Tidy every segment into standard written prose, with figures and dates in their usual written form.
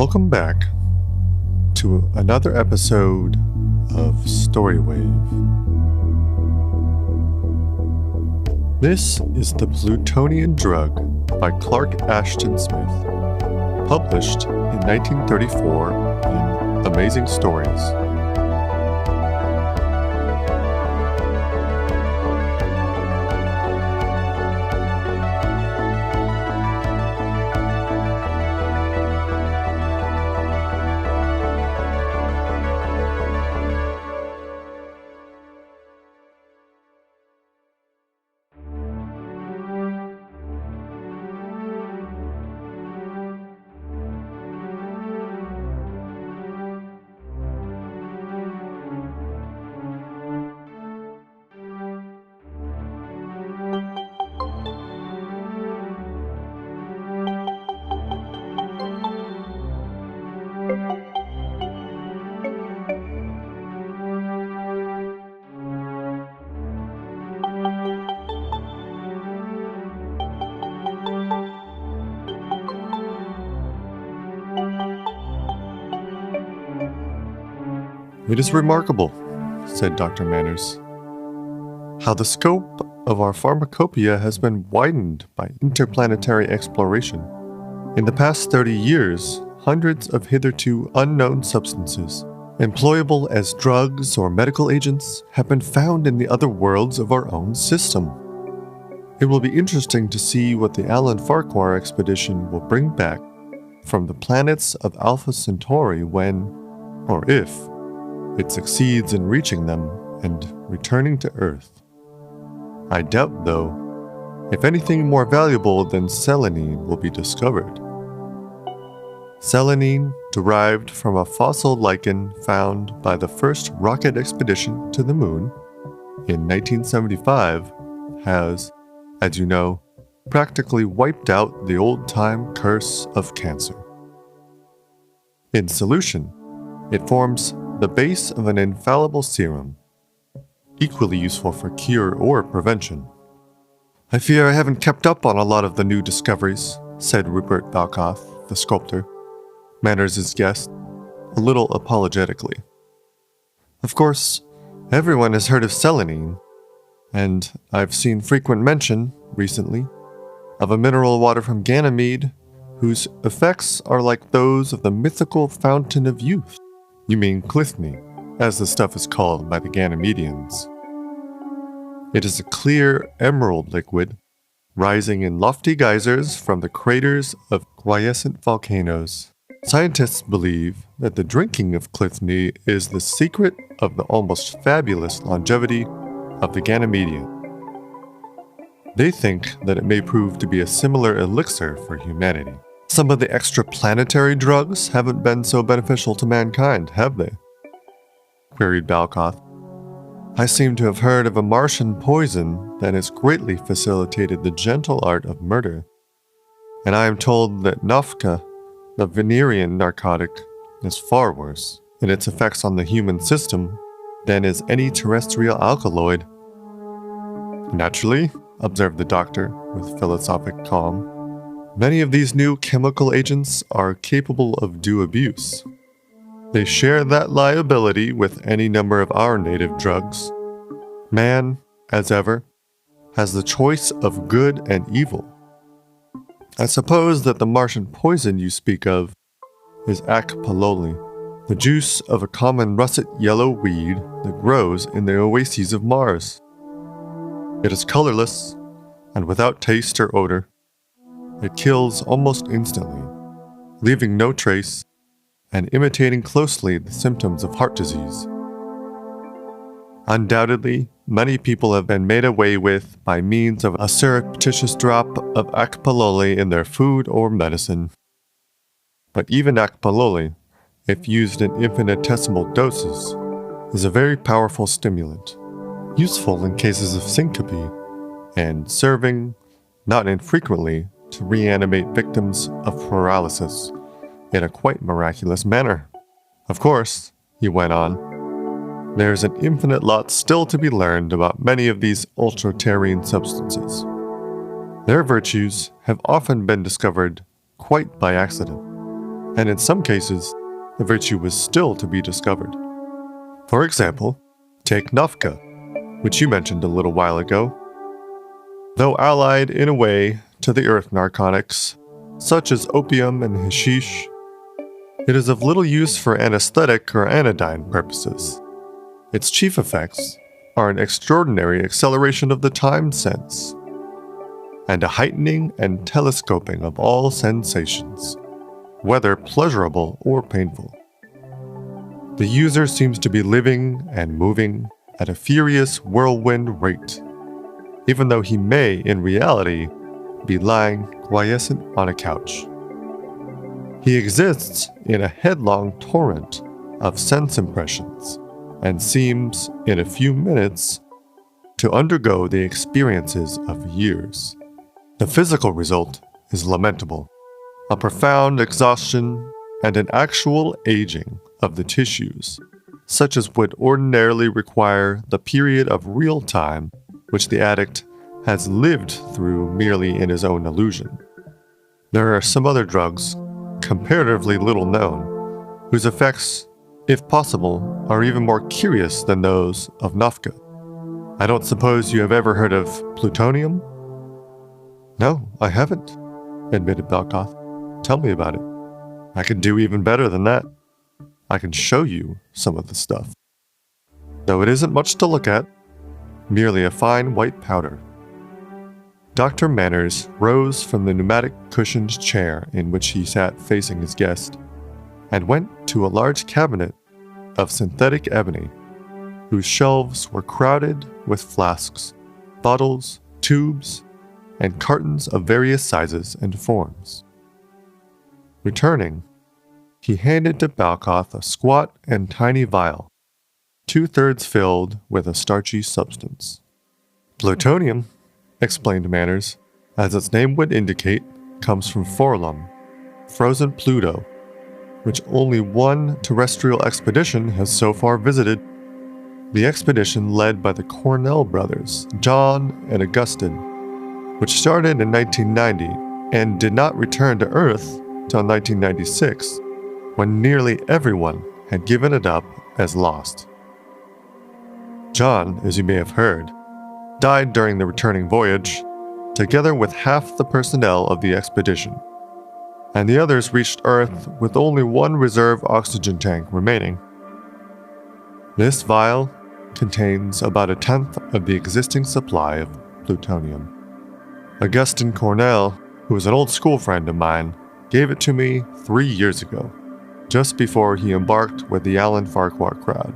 Welcome back to another episode of Storywave. This is The Plutonian Drug by Clark Ashton Smith, published in 1934 in Amazing Stories. "It is remarkable," said Dr. Manners, "how the scope of our pharmacopoeia has been widened by interplanetary exploration. In the past 30 years, hundreds of hitherto unknown substances, employable as drugs or medical agents, have been found in the other worlds of our own system. It will be interesting to see what the Alan Farquhar expedition will bring back from the planets of Alpha Centauri when, or if, it succeeds in reaching them and returning to Earth. I doubt, though, if anything more valuable than selenine will be discovered. Selenine, derived from a fossil lichen found by the first rocket expedition to the Moon in 1975, has, as you know, practically wiped out the old-time curse of cancer. In solution, it forms the base of an infallible serum, equally useful for cure or prevention." "I fear I haven't kept up on a lot of the new discoveries," said Rupert Valkoff, the sculptor, Manners' guest, a little apologetically. "Of course, everyone has heard of selenine, and I've seen frequent mention, recently, of a mineral water from Ganymede whose effects are like those of the mythical Fountain of Youth." "You mean Clithne, as the stuff is called by the Ganymedians. It is a clear emerald liquid, rising in lofty geysers from the craters of quiescent volcanoes. Scientists believe that the drinking of Clithne is the secret of the almost fabulous longevity of the Ganymedian. They think that it may prove to be a similar elixir for humanity. Some of the extraplanetary drugs haven't been so beneficial to mankind, have they?" queried Balkoth. "I seem to have heard of a Martian poison that has greatly facilitated the gentle art of murder. And I am told that Nafka, the Venerian narcotic, is far worse in its effects on the human system than is any terrestrial alkaloid." "Naturally," observed the doctor with philosophic calm, "many of these new chemical agents are capable of due abuse. They share that liability with any number of our native drugs. Man, as ever, has the choice of good and evil. I suppose that the Martian poison you speak of is akpaloli, the juice of a common russet yellow weed that grows in the oases of Mars. It is colorless and without taste or odor. It kills almost instantly, leaving no trace and imitating closely the symptoms of heart disease. Undoubtedly, many people have been made away with by means of a surreptitious drop of akpaloli in their food or medicine. But even akpaloli, if used in infinitesimal doses, is a very powerful stimulant, useful in cases of syncope, and serving, not infrequently, to reanimate victims of paralysis in a quite miraculous manner. Of course," he went on, "there's an infinite lot still to be learned about many of these ultra-terrene substances. Their virtues have often been discovered quite by accident. and in some cases, the virtue was still to be discovered. For example, take Nafka, which you mentioned a little while ago. Though allied in a way to the earth narcotics, such as opium and hashish, it is of little use for anesthetic or anodyne purposes. Its chief effects are an extraordinary acceleration of the time sense, and a heightening and telescoping of all sensations, whether pleasurable or painful. The user seems to be living and moving at a furious whirlwind rate, even though he may, in reality, be lying quiescent on a couch. He exists in a headlong torrent of sense impressions and seems, in a few minutes, to undergo the experiences of years. The physical result is lamentable, a profound exhaustion and an actual aging of the tissues, such as would ordinarily require the period of real time which the addict has lived through merely in his own illusion. There are some other drugs, comparatively little known, whose effects, if possible, are even more curious than those of Nafka. I don't suppose you have ever heard of plutonium? No, I haven't, admitted Belkoth. Tell me about it. I can do even better than that. I can show you some of the stuff. Though it isn't much to look at, merely a fine white powder. Dr. Manners rose from the pneumatic cushioned chair in which he sat facing his guest, and went to a large cabinet of synthetic ebony, whose shelves were crowded with flasks, bottles, tubes, and cartons of various sizes and forms. Returning, he handed to Belkoth a squat and tiny vial, 2/3 filled with a starchy substance. Plutonium, explained Manners, as its name would indicate, comes from Forlum, frozen Pluto, which only one terrestrial expedition has so far visited. The expedition led by the Cornell brothers, John and Augustine, which started in 1990 and did not return to Earth till 1996, when nearly everyone had given it up as lost. John, as you may have heard, died during the returning voyage, together with half the personnel of the expedition, and the others reached Earth with only one reserve oxygen tank remaining. This vial contains about 1/10 of the existing supply of plutonium. Augustine Cornell, who was an old school friend of mine, gave it to me 3 years ago, just before he embarked with the Alan Farquhar crowd.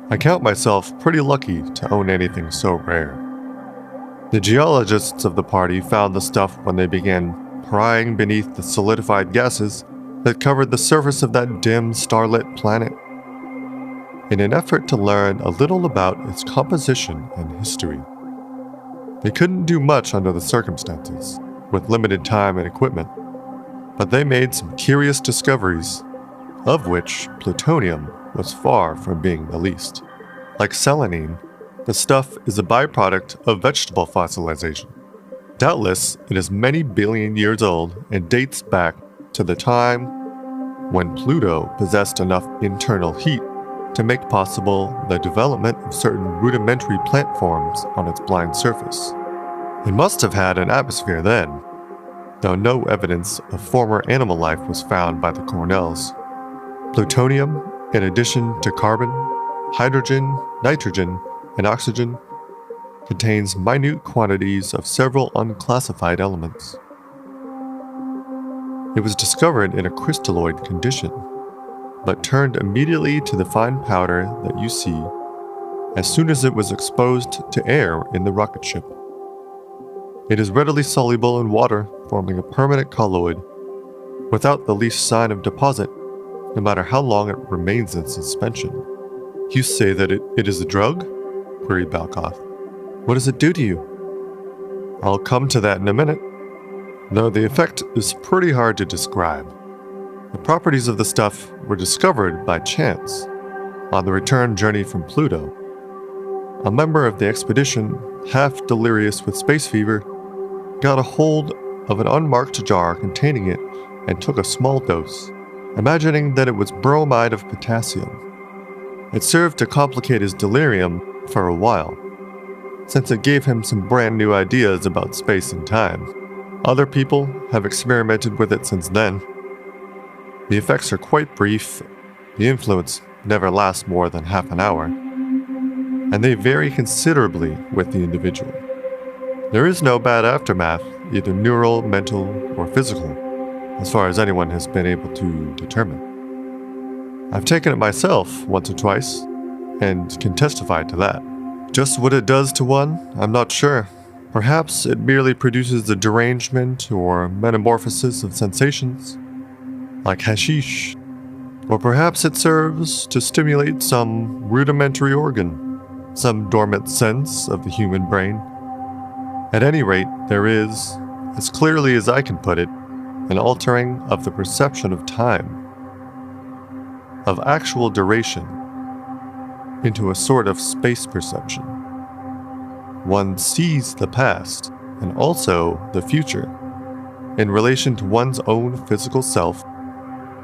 I count myself pretty lucky to own anything so rare. The geologists of the party found the stuff when they began prying beneath the solidified gases that covered the surface of that dim, starlit planet, in an effort to learn a little about its composition and history. They couldn't do much under the circumstances, with limited time and equipment, but they made some curious discoveries, of which plutonium was far from being the least. Like selenine, the stuff is a byproduct of vegetable fossilization. Doubtless, it is many billion years old and dates back to the time when Pluto possessed enough internal heat to make possible the development of certain rudimentary plant forms on its blind surface. It must have had an atmosphere then, though no evidence of former animal life was found by the Cornells. Plutonium, in addition to carbon, hydrogen, nitrogen, and oxygen, contains minute quantities of several unclassified elements. It was discovered in a crystalloid condition, but turned immediately to the fine powder that you see as soon as it was exposed to air in the rocket ship. It is readily soluble in water, forming a permanent colloid without the least sign of deposit, no matter how long it remains in suspension. You say that it is a drug? Queried Belkoth. What does it do to you? I'll come to that in a minute, though the effect is pretty hard to describe. The properties of the stuff were discovered by chance on the return journey from Pluto. A member of the expedition, half delirious with space fever, got a hold of an unmarked jar containing it and took a small dose, imagining that it was bromide of potassium. It served to complicate his delirium for a while, since it gave him some brand new ideas about space and time. Other people have experimented with it since then. The effects are quite brief, the influence never lasts more than half an hour, and they vary considerably with the individual. There is no bad aftermath, either neural, mental, or physical, as far as anyone has been able to determine. I've taken it myself once or twice, and can testify to that. Just what it does to one, I'm not sure. Perhaps it merely produces a derangement or metamorphosis of sensations, like hashish. Or perhaps it serves to stimulate some rudimentary organ, some dormant sense of the human brain. At any rate, there is, as clearly as I can put it, an altering of the perception of time, of actual duration, into a sort of space perception. One sees the past, and also the future, in relation to one's own physical self,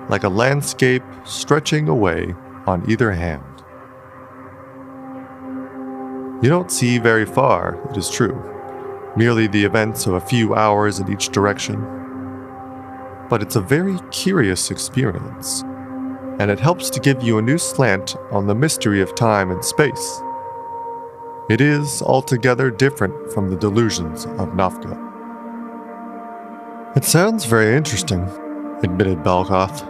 like a landscape stretching away on either hand. You don't see very far, it is true, merely the events of a few hours in each direction. But it's a very curious experience, and it helps to give you a new slant on the mystery of time and space. It is altogether different from the delusions of Nafka. It sounds very interesting, admitted Balgoth.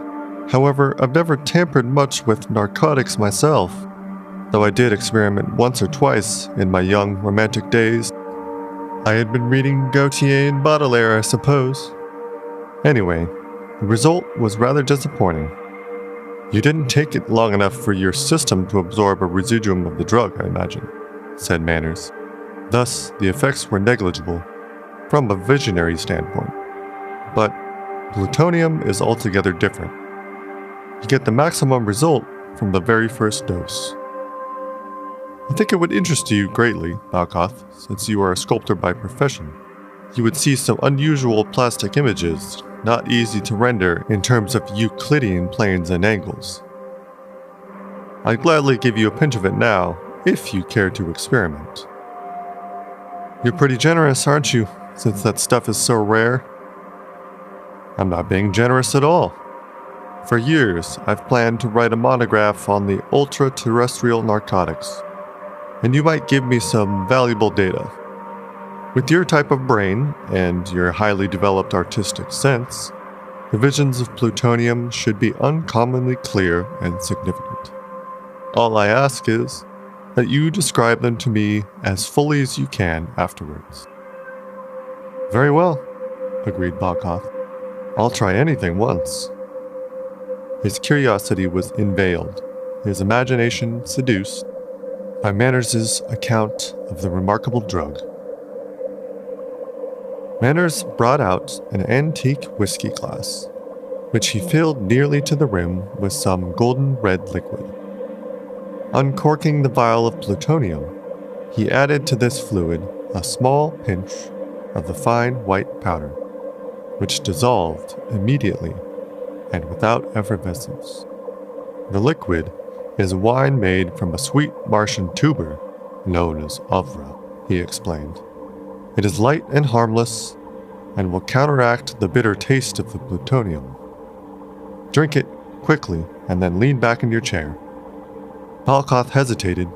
However, I've never tampered much with narcotics myself, though I did experiment once or twice in my young romantic days. I had been reading Gautier and Baudelaire, I suppose. Anyway, the result was rather disappointing. You didn't take it long enough for your system to absorb a residuum of the drug, I imagine, said Manners. Thus, the effects were negligible, from a visionary standpoint. But plutonium is altogether different. You get the maximum result from the very first dose. I think it would interest you greatly, Balgoth, since you are a sculptor by profession. You would see some unusual plastic images, not easy to render in terms of Euclidean planes and angles. I'd gladly give you a pinch of it now, if you care to experiment. You're pretty generous, aren't you, since that stuff is so rare? I'm not being generous at all. For years, I've planned to write a monograph on the ultra-terrestrial narcotics, and you might give me some valuable data. With your type of brain, and your highly developed artistic sense, the visions of plutonium should be uncommonly clear and significant. All I ask is that you describe them to me as fully as you can afterwards. Very well, agreed Balgoth. I'll try anything once. His curiosity was unveiled, his imagination seduced, by Manners' account of the remarkable drug. Manners brought out an antique whiskey glass, which he filled nearly to the rim with some golden red liquid. Uncorking the vial of plutonium, he added to this fluid a small pinch of the fine white powder, which dissolved immediately and without effervescence. The liquid is wine made from a sweet Martian tuber known as Avra, he explained. It is light and harmless and will counteract the bitter taste of the plutonium. Drink it quickly and then lean back in your chair. Balgoth hesitated,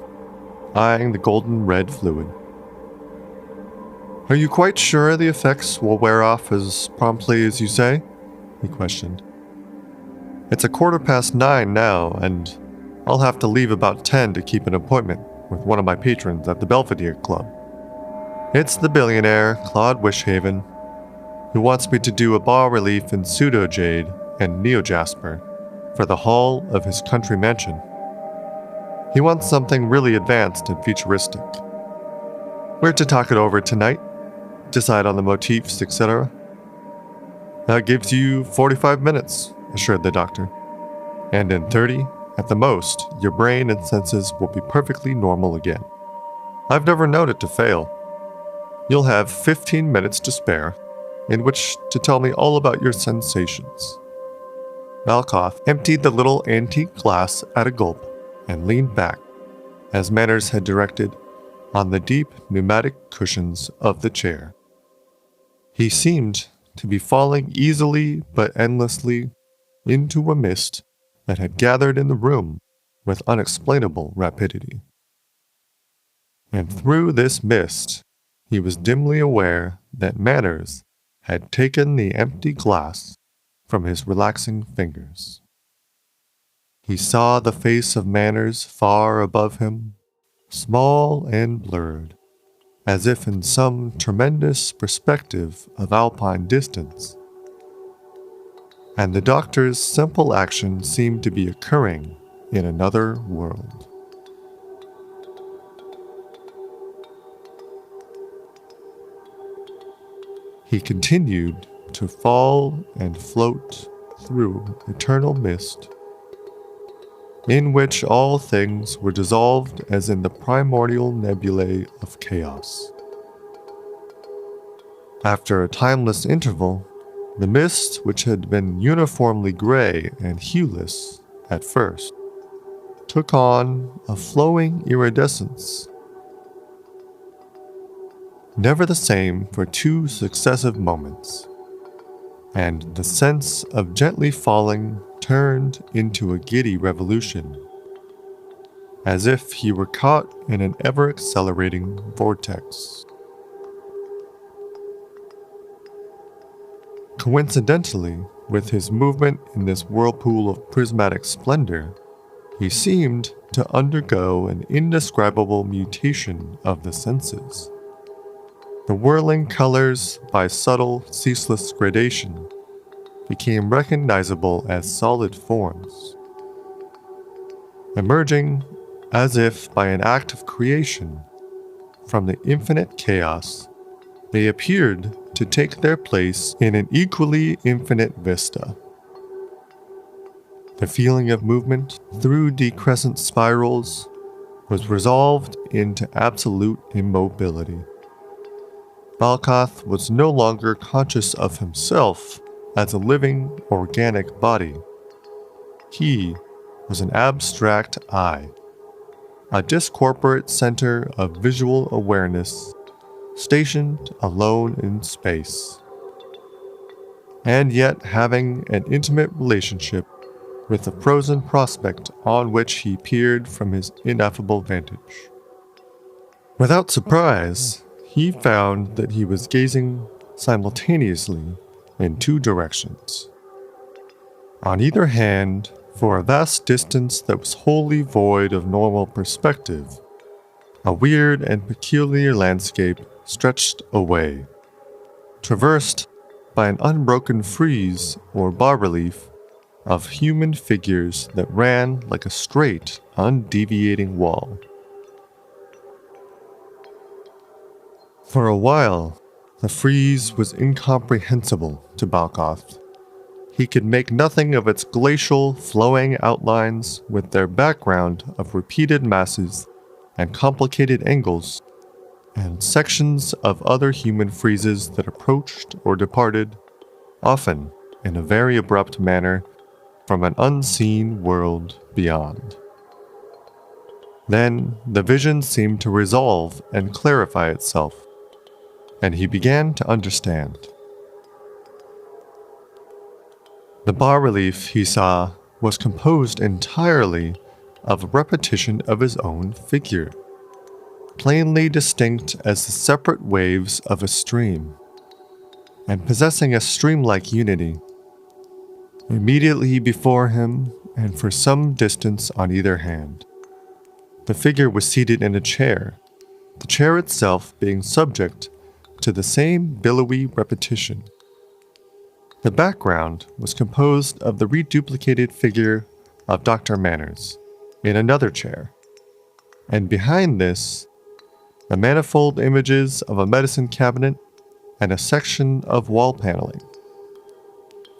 eyeing the golden red fluid. Are you quite sure the effects will wear off as promptly as you say? He questioned. It's 9:15 now, and I'll have to leave about 10 to keep an appointment with one of my patrons at the Belvedere Club. It's the billionaire, Claude Wishhaven, who wants me to do a bas-relief in pseudo-jade and neo-jasper for the hall of his country mansion. He wants something really advanced and futuristic. We're to talk it over tonight, decide on the motifs, etc. That gives you 45 minutes, assured the doctor. And in 30, at the most, your brain and senses will be perfectly normal again. I've never known it to fail. You'll have 15 minutes to spare, in which to tell me all about your sensations." Malkoth emptied the little antique glass at a gulp and leaned back, as Manners had directed, on the deep pneumatic cushions of the chair. He seemed to be falling easily but endlessly into a mist that had gathered in the room with unexplainable rapidity. And through this mist, he was dimly aware that Manners had taken the empty glass from his relaxing fingers. He saw the face of Manners far above him, small and blurred, as if in some tremendous perspective of alpine distance. And the doctor's simple action seemed to be occurring in another world. He continued to fall and float through eternal mist, in which all things were dissolved as in the primordial nebulae of chaos. After a timeless interval, the mist, which had been uniformly gray and hueless at first, took on a flowing iridescence, never the same for 2 successive moments, and the sense of gently falling turned into a giddy revolution, as if he were caught in an ever-accelerating vortex. Coincidentally, with his movement in this whirlpool of prismatic splendor, he seemed to undergo an indescribable mutation of the senses. The whirling colors, by subtle, ceaseless gradation, became recognizable as solid forms. Emerging, as if by an act of creation, from the infinite chaos, they appeared to take their place in an equally infinite vista. The feeling of movement through decrescent spirals was resolved into absolute immobility. Malkoth was no longer conscious of himself as a living, organic body. He was an abstract I, a discorporate center of visual awareness, stationed alone in space, and yet having an intimate relationship with the frozen prospect on which he peered from his ineffable vantage. Without surprise, he found that he was gazing simultaneously in 2 directions. On either hand, for a vast distance that was wholly void of normal perspective, a weird and peculiar landscape stretched away, traversed by an unbroken frieze or bas-relief of human figures that ran like a straight, undeviating wall. For a while, the frieze was incomprehensible to Malkoth. He could make nothing of its glacial, flowing outlines with their background of repeated masses and complicated angles, and sections of other human friezes that approached or departed, often in a very abrupt manner, from an unseen world beyond. Then the vision seemed to resolve and clarify itself, and he began to understand. The bas-relief he saw was composed entirely of a repetition of his own figure, plainly distinct as the separate waves of a stream, and possessing a stream-like unity. Immediately before him, and for some distance on either hand, the figure was seated in a chair, the chair itself being subject to the same billowy repetition. The background was composed of the reduplicated figure of Dr. Manners in another chair, and behind this, the manifold images of a medicine cabinet and a section of wall paneling.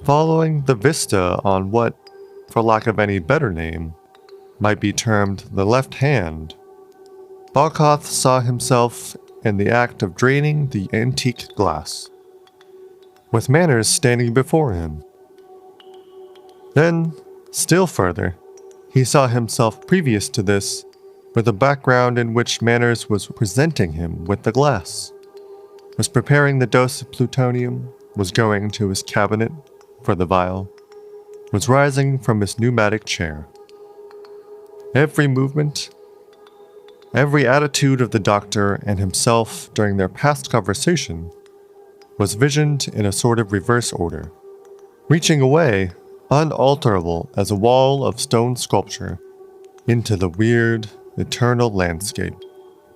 Following the vista on what, for lack of any better name, might be termed the left hand, Malkoth saw himself in the act of draining the antique glass. with Manners standing before him. Then, still further, he saw himself previous to this with a background in which Manners was presenting him with the glass, was preparing the dose of plutonium, was going to his cabinet for the vial, was rising from his pneumatic chair. Every movement, every attitude of the doctor and himself during their past conversation was visioned in a sort of reverse order, reaching away, unalterable as a wall of stone sculpture, into the weird, eternal landscape.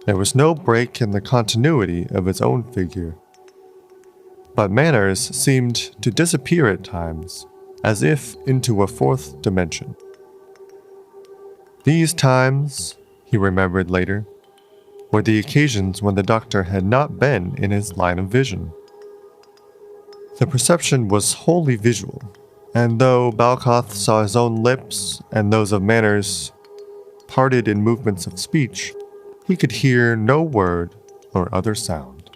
There was no break in the continuity of his own figure. But Manners seemed to disappear at times, as if into a fourth dimension. These times, he remembered later, were the occasions when the doctor had not been in his line of vision. The perception was wholly visual, and though Balkoth saw his own lips and those of Manners parted in movements of speech, he could hear no word or other sound.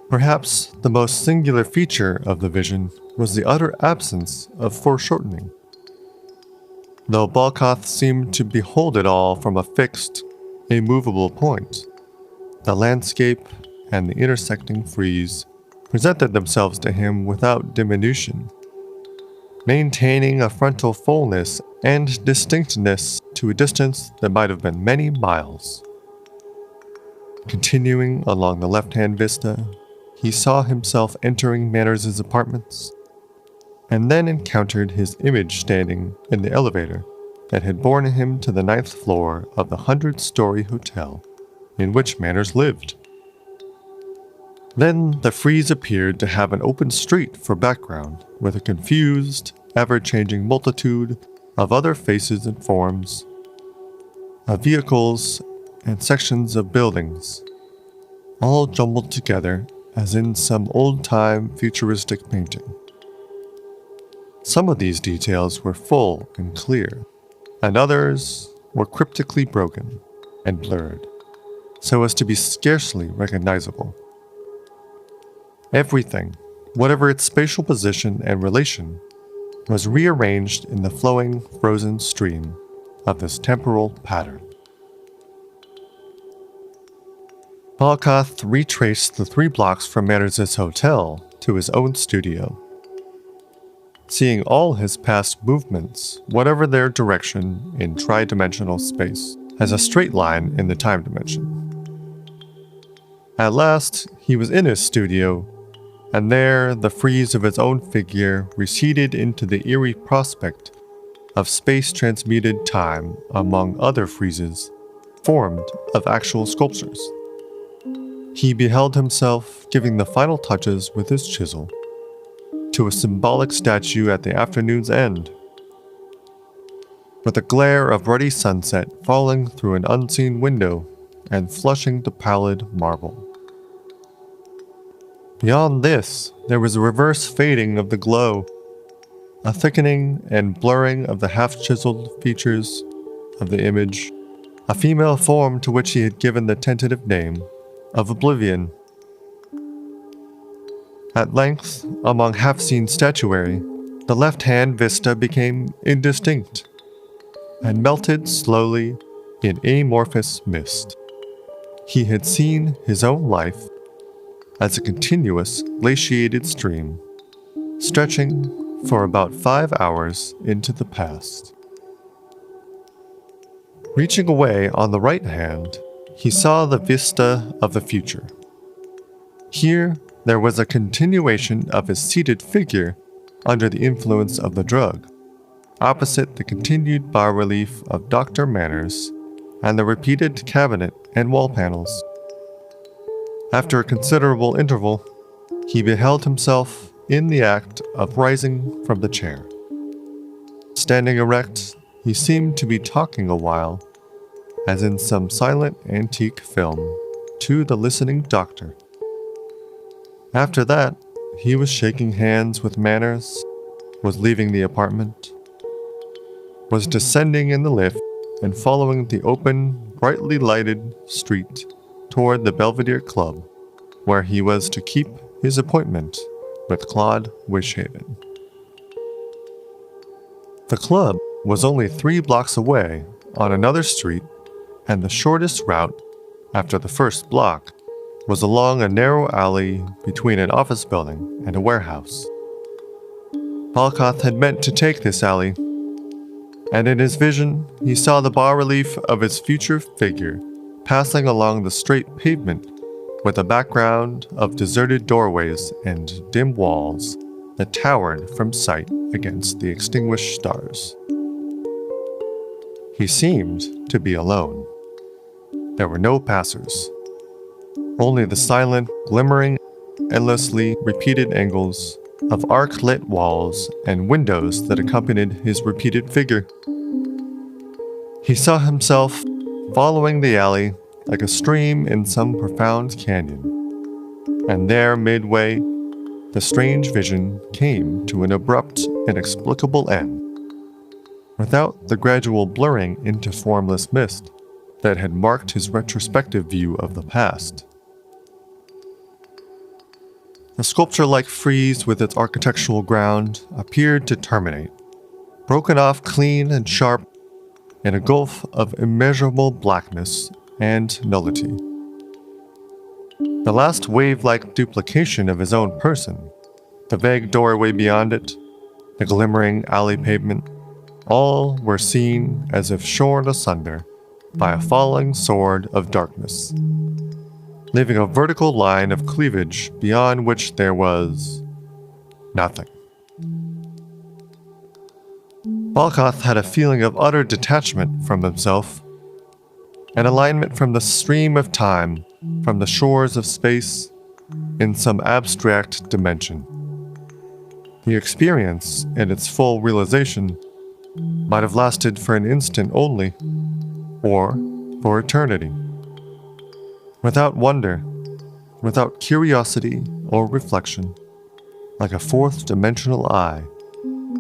Perhaps the most singular feature of the vision was the utter absence of foreshortening. Though Balkoth seemed to behold it all from a fixed, immovable point, the landscape and the intersecting frieze presented themselves to him without diminution, maintaining a frontal fullness and distinctness to a distance that might have been many miles. Continuing along the left-hand vista, he saw himself entering Manners' apartments, and then encountered his image standing in the elevator that had borne him to the 9th floor of the 100-story hotel in which Manners lived. Then the frieze appeared to have an open street for background, with a confused, ever-changing multitude of other faces and forms, of vehicles and sections of buildings, all jumbled together as in some old-time futuristic painting. Some of these details were full and clear, and others were cryptically broken and blurred, so as to be scarcely recognizable. Everything, whatever its spatial position and relation, was rearranged in the flowing, frozen stream of this temporal pattern. Balkoth retraced the 3 blocks from Manners' hotel to his own studio, seeing all his past movements, whatever their direction in tri-dimensional space, as a straight line in the time dimension. At last, he was in his studio, and there the frieze of his own figure receded into the eerie prospect of space-transmuted time among other friezes formed of actual sculptures. He beheld himself giving the final touches with his chisel to a symbolic statue at the afternoon's end, with a glare of ruddy sunset falling through an unseen window and flushing the pallid marble. Beyond this, there was a reverse fading of the glow, a thickening and blurring of the half-chiseled features of the image, a female form to which he had given the tentative name of Oblivion. At length, among half-seen statuary, the left-hand vista became indistinct and melted slowly in amorphous mist. He had seen his own life as a continuous glaciated stream, stretching for about 5 hours into the past. Reaching away on the right hand, he saw the vista of the future. Here, there was a continuation of his seated figure under the influence of the drug, opposite the continued bas-relief of Dr. Manners and the repeated cabinet and wall panels. After a considerable interval, he beheld himself in the act of rising from the chair. Standing erect, he seemed to be talking a while, as in some silent antique film, to the listening doctor. After that, he was shaking hands with Manners, was leaving the apartment, was descending in the lift and following the open, brightly lighted street toward the Belvedere Club, where he was to keep his appointment with Claude Wishaven. The club was only 3 blocks away on another street, and the shortest route after the first block was along a narrow alley between an office building and a warehouse. Balkoth had meant to take this alley, and in his vision he saw the bas-relief of his future figure passing along the straight pavement with a background of deserted doorways and dim walls that towered from sight against the extinguished stars. He seemed to be alone. There were no passers, only the silent, glimmering, endlessly repeated angles of arc-lit walls and windows that accompanied his repeated figure. He saw himself following the alley like a stream in some profound canyon, and there, midway, the strange vision came to an abrupt, inexplicable end, without the gradual blurring into formless mist that had marked his retrospective view of the past. The sculpture-like frieze with its architectural ground appeared to terminate, broken off clean and sharp in a gulf of immeasurable blackness and nullity. The last wave-like duplication of his own person, the vague doorway beyond it, the glimmering alley pavement, all were seen as if shorn asunder by a falling sword of darkness, leaving a vertical line of cleavage beyond which there was nothing. Balkoth had a feeling of utter detachment from himself, an alignment from the stream of time, from the shores of space, in some abstract dimension. The experience and its full realization might have lasted for an instant only, or for eternity. Without wonder, without curiosity or reflection, like a fourth-dimensional eye,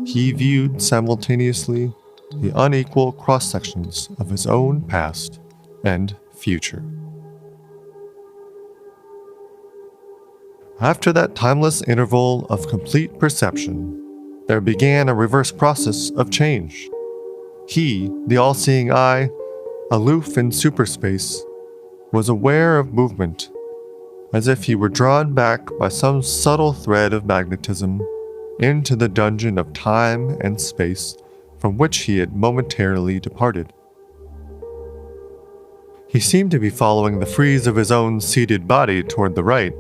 he viewed simultaneously the unequal cross-sections of his own past and future. After that timeless interval of complete perception, there began a reverse process of change. He, the all-seeing eye, aloof in superspace, was aware of movement, as if he were drawn back by some subtle thread of magnetism into the dungeon of time and space from which he had momentarily departed. He seemed to be following the frieze of his own seated body toward the right,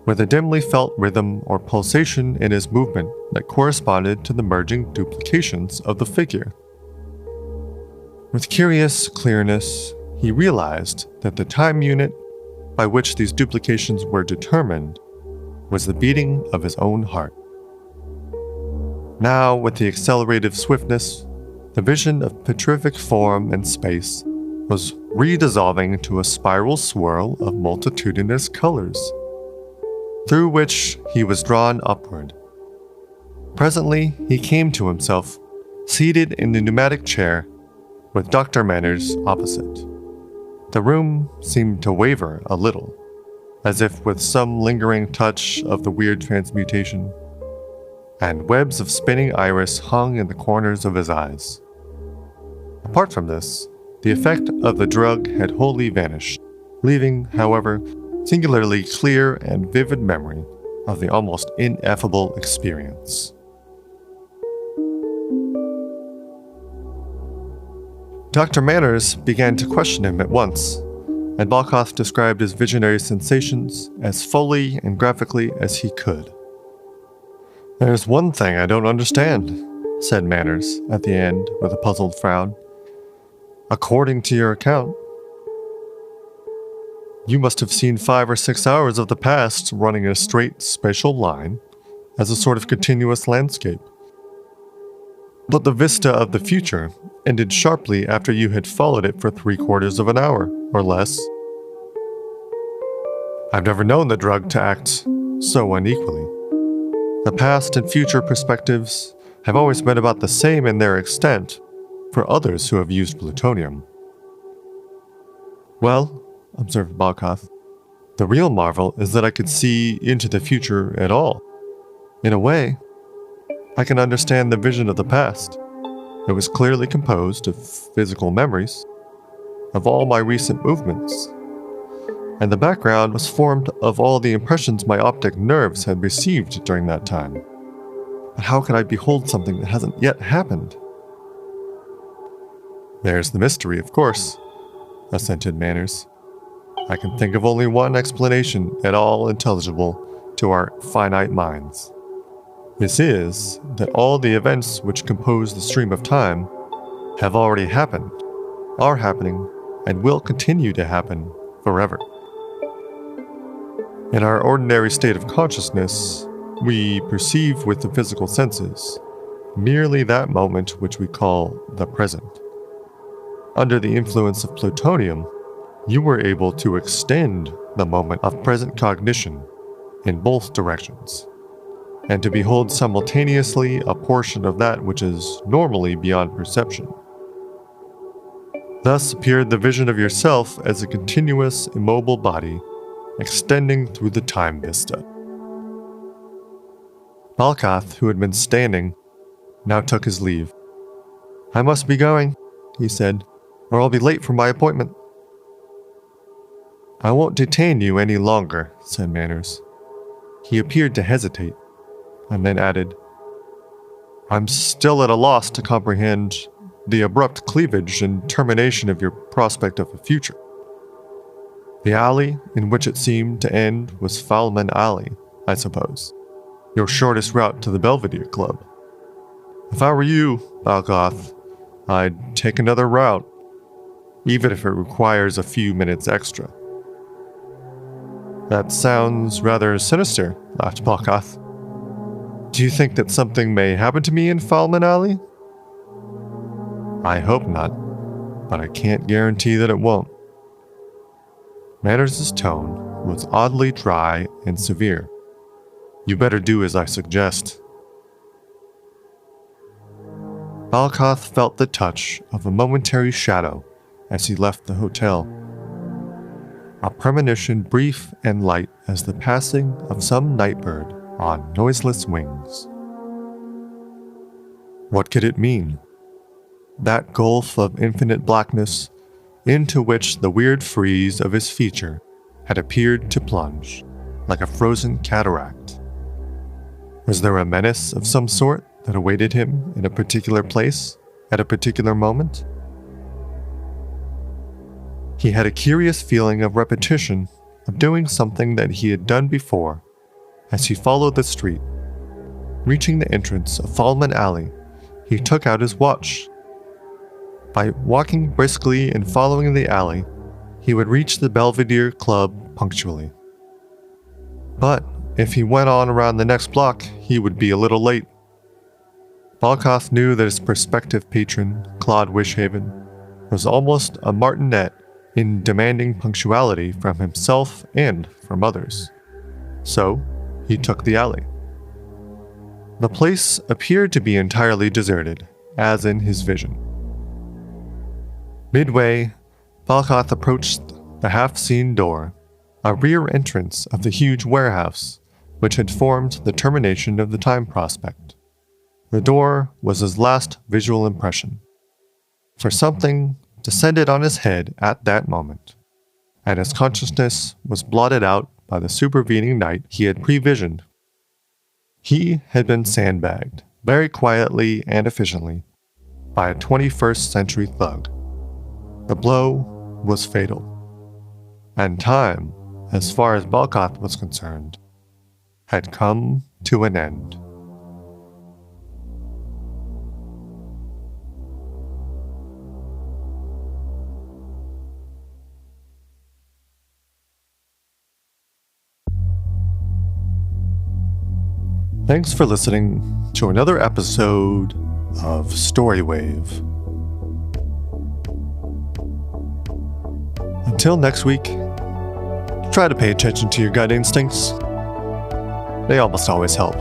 with a dimly felt rhythm or pulsation in his movement that corresponded to the merging duplications of the figure. With curious clearness, he realized that the time unit by which these duplications were determined was the beating of his own heart. Now, with the accelerative swiftness, the vision of petrific form and space was redissolving to a spiral swirl of multitudinous colors, through which he was drawn upward. Presently, he came to himself, seated in the pneumatic chair, with Dr. Manners opposite. The room seemed to waver a little, as if with some lingering touch of the weird transmutation, and webs of spinning iris hung in the corners of his eyes. Apart from this, the effect of the drug had wholly vanished, leaving, however, singularly clear and vivid memory of the almost ineffable experience. Dr. Manners began to question him at once, and Balkoth described his visionary sensations as fully and graphically as he could. "There's one thing I don't understand," said Manners at the end with a puzzled frown. "According to your account, you must have seen 5 or 6 hours of the past running in a straight spatial line as a sort of continuous landscape. But the vista of the future ended sharply after you had followed it for 3/4 of an hour, or less. I've never known the drug to act so unequally. The past and future perspectives have always been about the same in their extent for others who have used plutonium." "Well," observed Balkoth, The real marvel is that I could see into the future at all. In a way, I can understand the vision of the past. It was clearly composed of physical memories of all my recent movements, and the background was formed of all the impressions my optic nerves had received during that time. But how could I behold something that hasn't yet happened? There's the mystery, of course, assented Manners. I can think of only one explanation at all intelligible to our finite minds. This is that all the events which compose the stream of time have already happened, are happening, and will continue to happen forever. In our ordinary state of consciousness, we perceive with the physical senses merely that moment which we call the present. Under the influence of plutonium, you were able to extend the moment of present cognition in both directions, and to behold simultaneously a portion of that which is normally beyond perception. Thus appeared the vision of yourself as a continuous, immobile body extending through the time vista. Balkath, who had been standing, now took his leave. "I must be going," he said, "or I'll be late for my appointment." "I won't detain you any longer," said Manners. He appeared to hesitate, and then added, "I'm still at a loss to comprehend the abrupt cleavage and termination of your prospect of a future. The alley in which it seemed to end was Falman Alley, I suppose, your shortest route to the Belvedere Club. If I were you, Balgoth, I'd take another route, even if it requires a few minutes extra." "That sounds rather sinister," laughed Balgoth. "Do you think that something may happen to me in Falman Alley?" "I hope not, but I can't guarantee that it won't." Manners' tone was oddly dry and severe. "You better do as I suggest." Balgoth felt the touch of a momentary shadow as he left the hotel. A premonition brief and light as the passing of some nightbird on noiseless wings. What could it mean? That gulf of infinite blackness into which the weird frieze of his feature had appeared to plunge, like a frozen cataract. Was there a menace of some sort that awaited him in a particular place at a particular moment? He had a curious feeling of repetition, of doing something that he had done before, as he followed the street. Reaching the entrance of Falman Alley, he took out his watch. By walking briskly and following the alley, he would reach the Belvedere Club punctually. But if he went on around the next block, he would be a little late. Balgoth knew that his prospective patron, Claude Wishaven, was almost a martinet in demanding punctuality from himself and from others. So, he took the alley. The place appeared to be entirely deserted, as in his vision. Midway, Balgoth approached the half-seen door, a rear entrance of the huge warehouse, which had formed the termination of the time prospect. The door was his last visual impression, for something descended on his head at that moment, and his consciousness was blotted out by the supervening night he had previsioned. He had been sandbagged, very quietly and efficiently, by a 21st century thug. The blow was fatal, and time, as far as Balgoth was concerned, had come to an end. Thanks for listening to another episode of Storywave. Until next week, try to pay attention to your gut instincts. They almost always help.